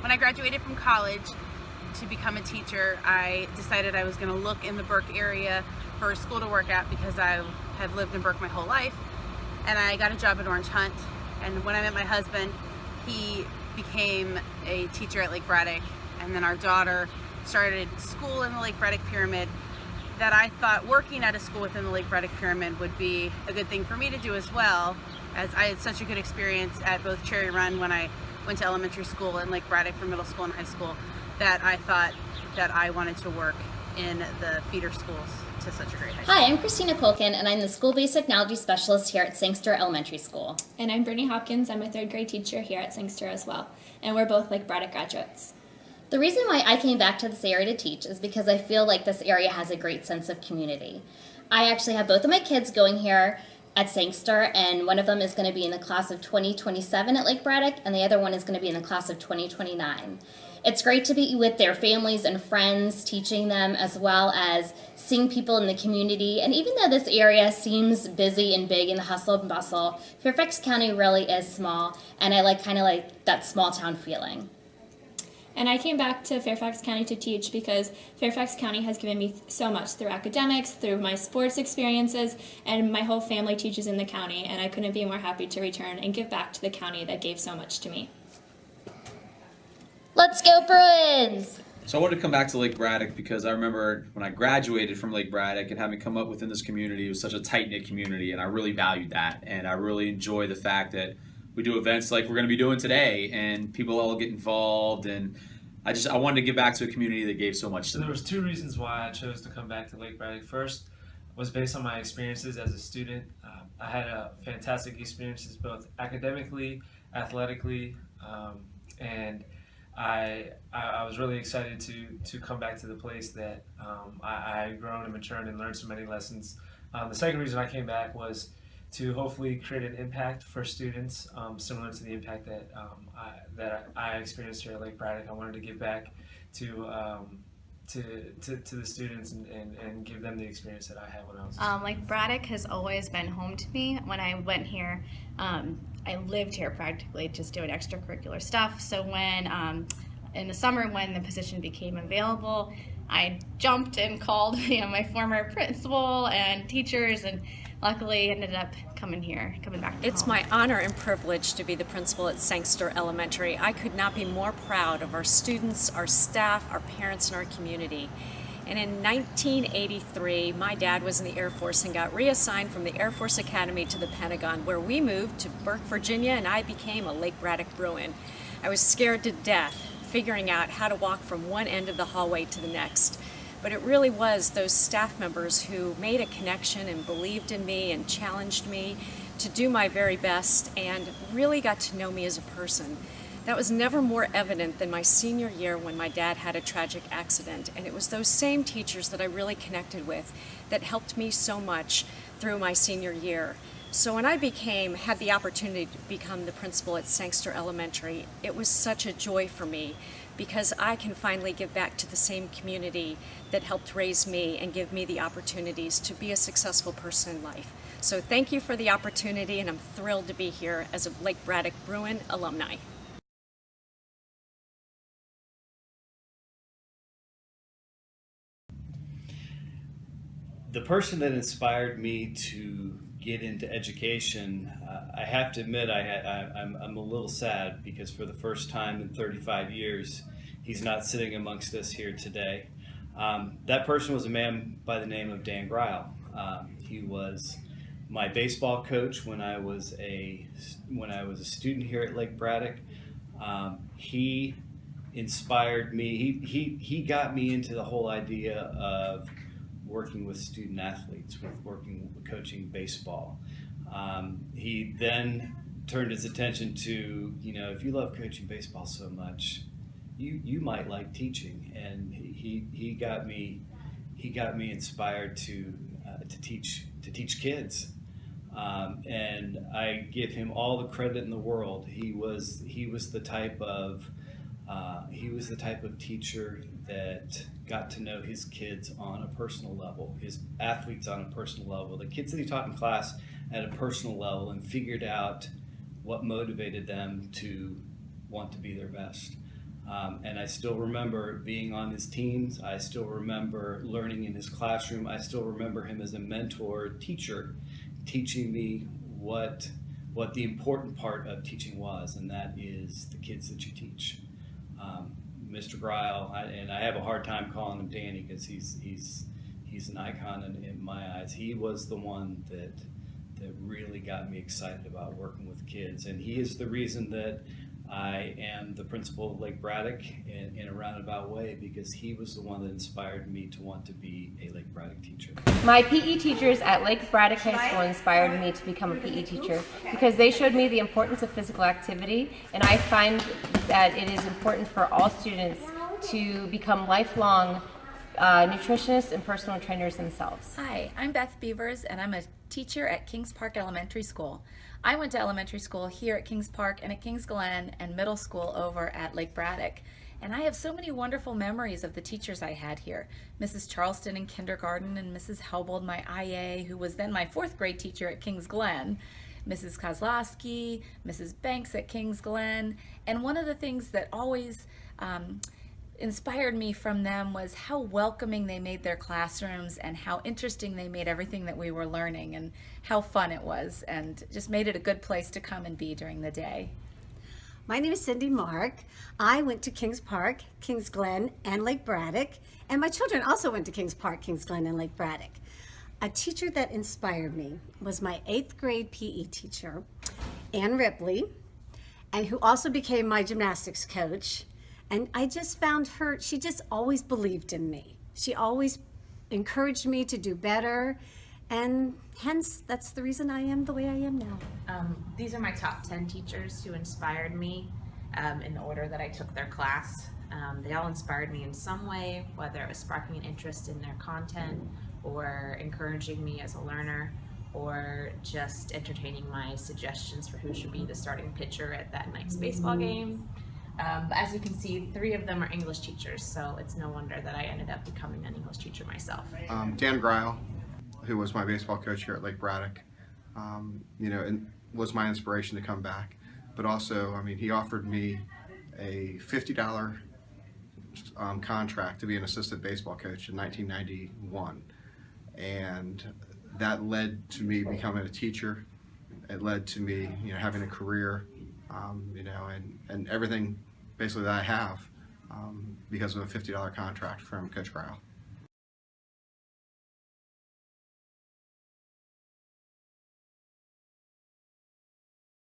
When I graduated from college to become a teacher, I decided I was going to look in the Burke area for a school to work at because I have lived in Burke my whole life. And I got a job at Orange Hunt. And when I met my husband, he became a teacher at Lake Braddock. And then our daughter started school in the Lake Braddock Pyramid. That I thought working at a school within the Lake Braddock Pyramid would be a good thing for me to do as well, as I had such a good experience at both Cherry Run when I went to elementary school and Lake Braddock for middle school and high school, that I thought that I wanted to work in the feeder schools to such a great high school. Hi, I'm Christina Polkin, and I'm the School-Based Technology Specialist here at Sangster Elementary School. And I'm Brittany Hopkins. I'm a third grade teacher here at Sangster as well. And we're both Lake Braddock graduates. The reason why I came back to this area to teach is because I feel like this area has a great sense of community. I actually have both of my kids going here at Sangster, and one of them is going to be in the class of 2027 at Lake Braddock, and the other one is going to be in the class of 2029. It's great to be with their families and friends, teaching them, as well as seeing people in the community. And even though this area seems busy and big in the hustle and bustle, Fairfax County really is small, and I kind of like that small town feeling. And I came back to Fairfax County to teach because Fairfax County has given me so much through academics, through my sports experiences, and my whole family teaches in the county, and I couldn't be more happy to return and give back to the county that gave so much to me. Let's go Bruins! So I wanted to come back to Lake Braddock because I remember when I graduated from Lake Braddock and having come up within this community, it was such a tight-knit community, and I really valued that, and I really enjoy the fact that we do events like we're going to be doing today, and people all get involved, and I wanted to give back to a community that gave so much to So them. there was two reasons why I chose to come back to Lake Braddock. First was based on my experiences as a student. I had fantastic experiences both academically, athletically, and I was really excited to come back to the place that I had grown and matured and learned so many lessons. The second reason I came back was to hopefully create an impact for students similar to the impact that I experienced here at Lake Braddock. I wanted to give back to the students and give them the experience that I had when I was a student. Lake Braddock has always been home to me. When I went here, I lived here practically just doing extracurricular stuff. So when in the summer when the position became available, I jumped and called my former principal and teachers, and luckily ended up coming back to It's home. my honor and privilege to be the principal at Sangster Elementary. I could not be more proud of our students, our staff, our parents, and our community. And in 1983, my dad was in the Air Force and got reassigned from the Air Force Academy to the Pentagon, where we moved to Burke, Virginia, and I became a Lake Braddock Bruin. I was scared to death, figuring out how to walk from one end of the hallway to the next. But it really was those staff members who made a connection and believed in me and challenged me to do my very best and really got to know me as a person. That was never more evident than my senior year when my dad had a tragic accident. And it was those same teachers that I really connected with that helped me so much through my senior year. So when I had the opportunity to become the principal at Sangster Elementary, it was such a joy for me because I can finally give back to the same community that helped raise me and give me the opportunities to be a successful person in life. So thank you for the opportunity, and I'm thrilled to be here as a Lake Braddock Bruin alumni. The person that inspired me to get into education, I have to admit I'm a little sad because for the first time in 35 years, he's not sitting amongst us here today. That person was a man by the name of Dan Greil. He was my baseball coach when I was a student here at Lake Braddock. He inspired me. He got me into the whole idea of working with student athletes, coaching baseball. He then turned his attention to, if you love coaching baseball so much, you might like teaching, and he got me inspired to teach kids, and I give him all the credit in the world. He was the type of teacher that got to know his kids on a personal level, his athletes on a personal level, the kids that he taught in class at a personal level, and figured out what motivated them to want to be their best. And I still remember being on his teams. I still remember learning in his classroom. I still remember him as a mentor teacher, teaching me what the important part of teaching was, and that is the kids that you teach. Mr. Greil, and I have a hard time calling him Danny because he's an icon in my eyes. He was the one that really got me excited about working with kids, and he is the reason that I am the principal of Lake Braddock in a roundabout way, because he was the one that inspired me to want to be a Lake Braddock teacher. My PE teachers at Lake Braddock High School inspired me to become a PE teacher because they showed me the importance of physical activity, and I find that it is important for all students to become lifelong nutritionists and personal trainers themselves. Hi, I'm Beth Beavers, and I'm a teacher at Kings Park Elementary School. I went to elementary school here at Kings Park and at Kings Glen, and middle school over at Lake Braddock. And I have so many wonderful memories of the teachers I had here. Mrs. Charleston in kindergarten, and Mrs. Helbold, my IA, who was then my 4th grade teacher at Kings Glen. Mrs. Kozlowski, Mrs. Banks at Kings Glen. And one of the things that always inspired me from them was how welcoming they made their classrooms and how interesting they made everything that we were learning, and how fun it was, and just made it a good place to come and be during the day. My name is Cindy Mark. I went to Kings Park, Kings Glen, and Lake Braddock, and my children also went to Kings Park, Kings Glen, and Lake Braddock. A teacher that inspired me was my 8th grade PE teacher, Ann Ripley, and who also became my gymnastics coach. And I just found her, she just always believed in me. She always encouraged me to do better, and hence that's the reason I am the way I am now. These are my top 10 teachers who inspired me in the order that I took their class. They all inspired me in some way, whether it was sparking an interest in their content or encouraging me as a learner, or just entertaining my suggestions for who should be the starting pitcher at that night's baseball game. But as you can see, 3 of them are English teachers, so it's no wonder that I ended up becoming an English teacher myself. Dan Greil, who was my baseball coach here at Lake Braddock, and was my inspiration to come back. But also, he offered me a $50 contract to be an assistant baseball coach in 1991, and that led to me becoming a teacher. It led to me, having a career, and everything basically that I have because of a $50 contract from Coach Greil.